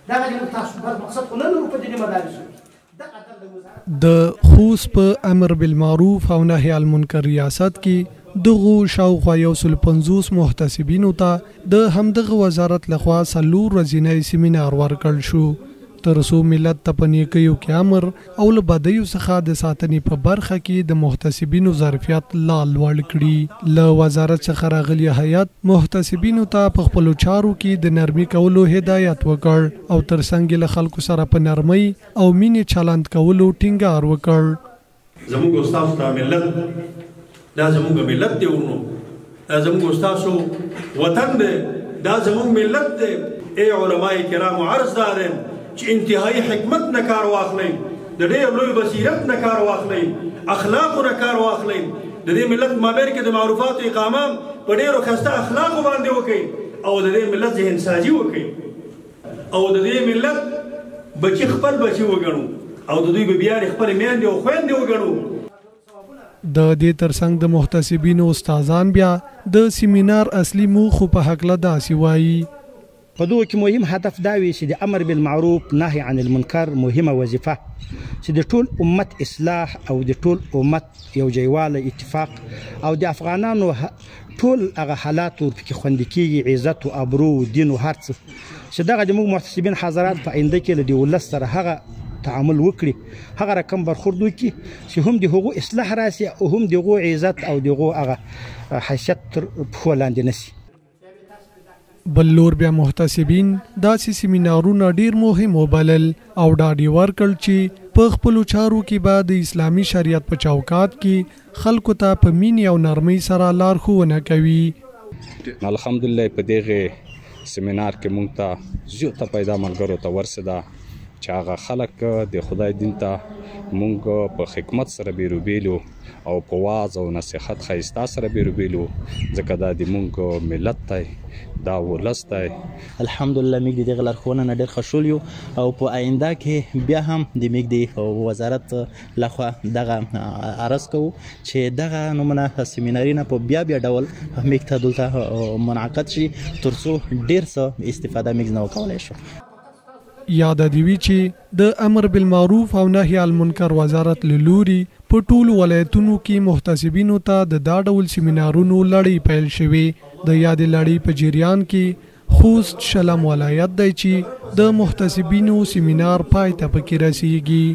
دا غوښتل تاسو بل مقصد خو نه لرو په دې مدارسو د خوست په امر بالمعروف او نهي عن المنکر ریاست کې دغه شاوخوا 150 محتسبینو ته د همدغه وزارت لخوا 4 ورځنی سیمینار ورکړل شو تر څو ملت ته په نیکیو کې امر او له بدیو څخه د ساتنې په برخه کې د محتسبینو ظرفیت لا لوړ کړي له وزارت څخه راغلي هیئت محتسبینو ته په خپلو چارو کې د نرمي کولو هدایت وکړ او ترڅنګ له خلکو سره په نرمۍ او مینې چلند کولو ټینګار وکړ. زموږ استاد ته ملت دا زموږ ملت دی ورنو دا زموږ استاد وطن دی دا زموږ ملت دی. ای علماء کرام عرض دارین چې انتهایی حکمت نه کار واخلئ د ډېر لوی بصیرت نه کار واخلئ اخلاقو نه کار واخلئ د دې ملت مابین کې د معروفاتو اقامه په ډېرو ښایسته اخلاقو باندې وکړئ او د دې ملت ذهن سازي وکړئ او د دې ملت بچي خپل بچي وګڼو او د دوی بیبیانې خپلې میندې او خویندې وګڼو. د دې ترڅنګ د محتسبینو استادان بیا د سیمینار اصلي موخو په هکله داسې وایي. په دغه کې مهم هدف دا وي چې د امر بالمعروف نهي عن المنکر مهمه وظیفه چې د ټول امت اصلاح او د ټول امت یو ځایوالی اتفاق او د افغانانو ټول هغه حالات ورپکې خوندي کېږي عزت و ابرو و دین و هر څه چې دغه زموږ محتسبین حضرات په آینده کې له دې ولس سره هغه تعامل وکړي هغه رقم برخورد وکړي چې هم د هغو اصلاح راسي او هم د هغو عزت او د هغو هغه حیثیت تر پښو لاندې نشي. بل لور بیا محتسبین داسې سیمینارونه ډیر مهم وبلل او ډاډ یې ورکړ چې په خپلو چارو کې به د اسلامي شریعت په چوکاټ کې خلکو ته په مینې او نرمۍ سره لارښوونه کوي. الحمدلله په دغه سیمینار کې مونږ ته زیاته پیدا ملګرو ته ورسېده چې هغه خلک د خدای دین ته مونږ په حکمت سره بیروبیلو او په واعظ او نصیحت ښایسته سره بیروبیلو ځکه دا د مونږ ملت دی دا ولس دی. الحمدلله موږ د دغه لارښوونه نه ډېر خوشحال یو او په آینده کې بیا هم د موږ د وزارت لخوا دغه عرض کوو چې دغه نمونه سیمینارونه په بیا ډول موږ ته دلته منعقد شي تر څو ډېر څه استفاده موږ نه وکولی شو. یاد دی وی چې د امر بالمعروف او نهي عن المنکر وزارت له لوري په ټولو ولایتونو کې محتسبینو ته د دا ډول سیمینارونو لړۍ پیل شوې. د یادې لړۍ په جریان کې خوست شلم ولایت دی چې د محتسبینو سیمینار پای ته پکې رسیږي.